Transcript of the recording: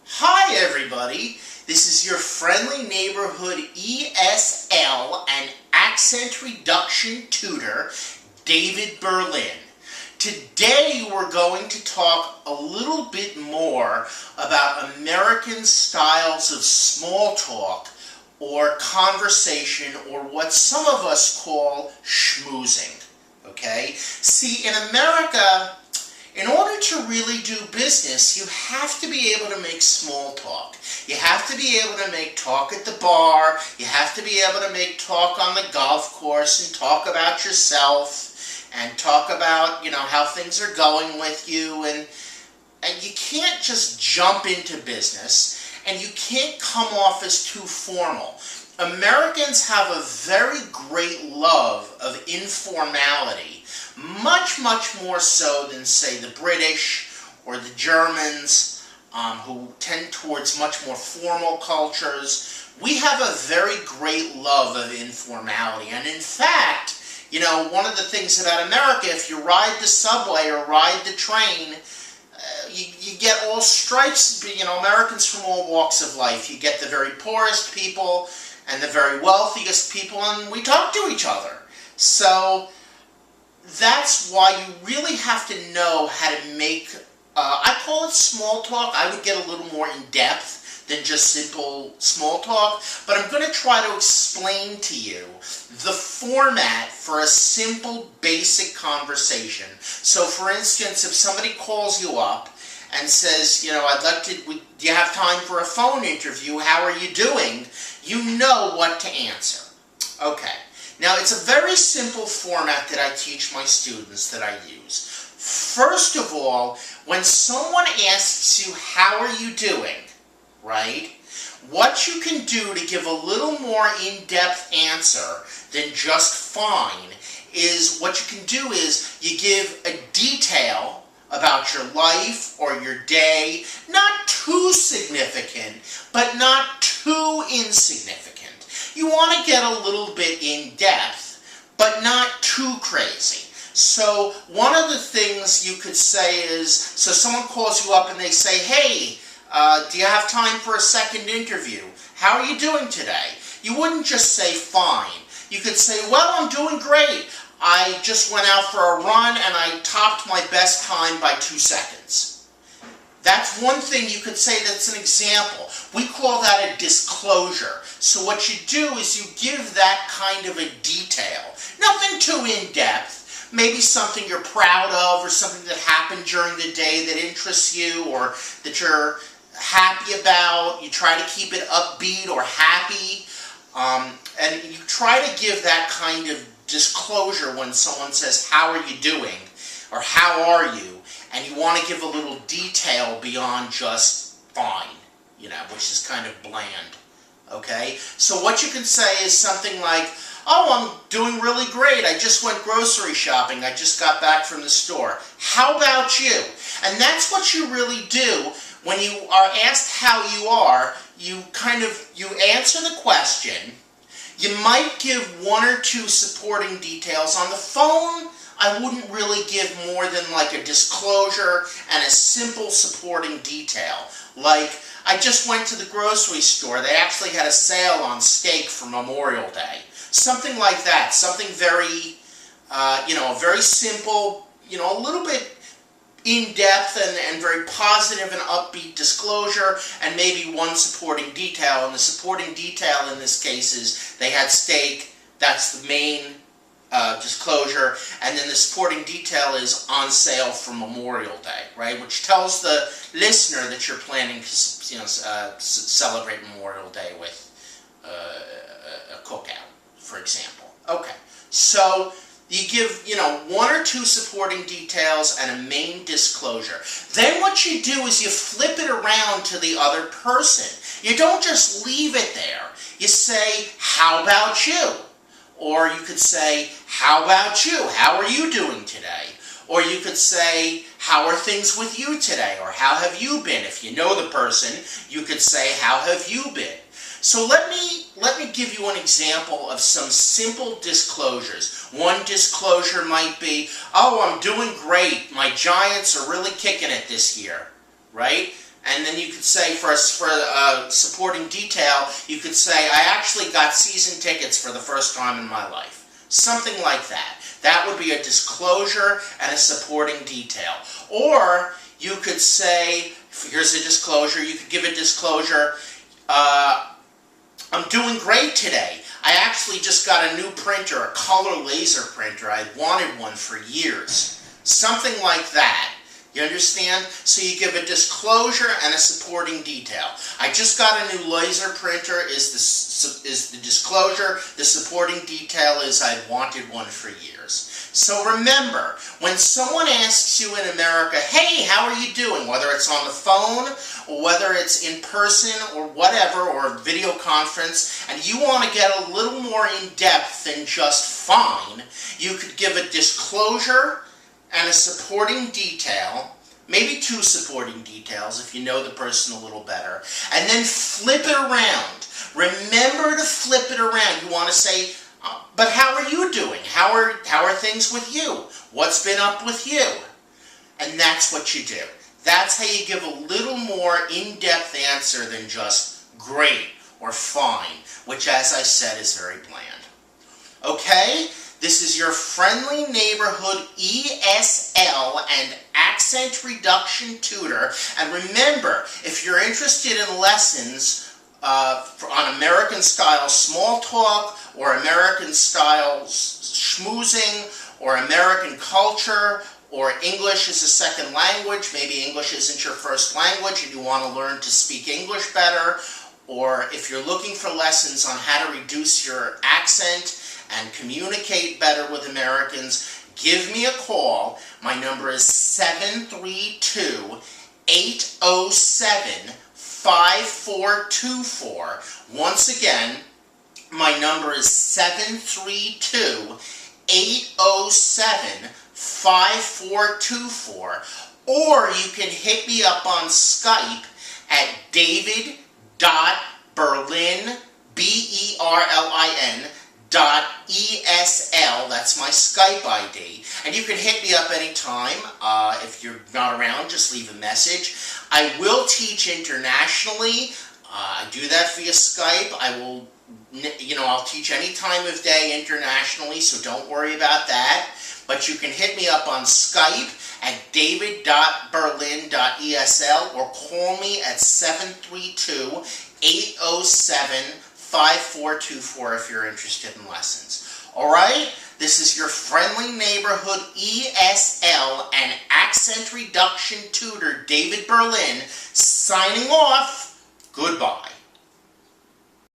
Hi everybody, this is your friendly neighborhood ESL and accent reduction tutor, David Berlin. Today we're going to talk a little bit more about American styles of small talk or conversation, or what some of us call schmoozing. Okay? See, in America, in order to really do business, you have to be able to make small talk. You have to be able to make talk at the bar. You have to be able to make talk on the golf course and talk about yourself and talk about, how things are going with you. And you can't just jump into business, and you can't come off as too formal. Americans have a very great love of informality, much more so than, say, the British or the Germans, who tend towards much more formal cultures. We have a very great love of informality, and in fact, one of the things about America, if you ride the subway or ride the train, you get all stripes, Americans from all walks of life. You get the very poorest people and the very wealthiest people, and we talk to each other. So that's why you really have to know how to make, I call it small talk. I would get a little more in depth than just simple small talk, but I'm going to try to explain to you the format for a simple, basic conversation. So for instance, if somebody calls you up and says, do you have time for a phone interview? How are you doing? You know what to answer. Okay. Now, it's a very simple format that I teach my students that I use. First of all, when someone asks you, how are you doing, right? What you can do to give a little more in-depth answer than just fine is, what you can do is you give a detail about your life or your day, not too significant, but not too insignificant. You want to get a little bit in depth, but not too crazy. So one of the things you could say is, so someone calls you up and they say, hey, do you have time for a second interview? How are you doing today? You wouldn't just say fine. You could say, well, I'm doing great. I just went out for a run and I topped my best time by 2 seconds. That's one thing you could say. That's an example. We call that a disclosure. So what you do is you give that kind of a detail. Nothing too in-depth. Maybe something you're proud of, or something that happened during the day that interests you or that you're happy about. You try to keep it upbeat or happy. And you try to give that kind of disclosure when someone says, how are you doing? Or how are you? And you want to give a little detail beyond just fine, which is kind of bland. Okay? So what you can say is something like, oh, I'm doing really great. I just went grocery shopping. I just got back from the store. How about you? And that's what you really do when you are asked how you are. You answer the question. You might give 1 or 2 supporting details. On the phone, I wouldn't really give more than like a disclosure and a simple supporting detail. Like, I just went to the grocery store. They actually had a sale on steak for Memorial Day. Something like that. Something very, very simple, a little bit in-depth and very positive and upbeat disclosure, and maybe 1 supporting detail. And the supporting detail in this case is they had steak. That's the main disclosure. And then the supporting detail is on sale for Memorial Day, right? Which tells the listener that you're planning to, celebrate Memorial Day with a cookout, for example. Okay, so you give, 1 or 2 supporting details and a main disclosure. Then what you do is you flip it around to the other person. You don't just leave it there. You say, how about you? Or you could say, how about you? How are you doing today? Or you could say, how are things with you today? Or how have you been? If you know the person, you could say, how have you been? So let me give you an example of some simple disclosures. One disclosure might be, oh, I'm doing great. My Giants are really kicking it this year, right? And then you could say for supporting detail, you could say, I actually got season tickets for the first time in my life. Something like that. That would be a disclosure and a supporting detail. Or you could say, here's a disclosure, you could give a disclosure, I'm doing great today. I actually just got a new printer, a color laser printer. I wanted one for years. Something like that. You understand? So you give a disclosure and a supporting detail. I just got a new laser printer is the disclosure. The supporting detail is I wanted one for years. So remember, when someone asks you in America, hey, how are you doing? Whether it's on the phone, or whether it's in person, or whatever, or a video conference, and you want to get a little more in depth than just fine, you could give a disclosure and a supporting detail, maybe two supporting details if you know the person a little better, and then flip it around. Remember to flip it around. You want to say, but how are you doing? How are things with you? What's been up with you? And that's what you do. That's how you give a little more in-depth answer than just great or fine, which, as I said, is very bland. Okay? This is your friendly neighborhood ESL and accent reduction tutor. And remember, if you're interested in lessons on American style small talk, or American style schmoozing, or American culture, or English as a second language, maybe English isn't your first language and you want to learn to speak English better, or if you're looking for lessons on how to reduce your accent and communicate better with Americans, give me a call. My number is 732-807-5424. Once again, my number is 732-807-5424. Or you can hit me up on Skype at david.berlin, B-E-R-L-I-N, .esl, that's my Skype ID, and you can hit me up anytime. If you're not around, just leave a message. I will teach internationally. I do that via Skype. I will, I'll teach any time of day internationally, so don't worry about that. But you can hit me up on Skype at david.berlin.esl or call me at 732-807-5424 if you're interested in lessons. Alright? This is your friendly neighborhood ESL and accent reduction tutor, David Berlin, signing off.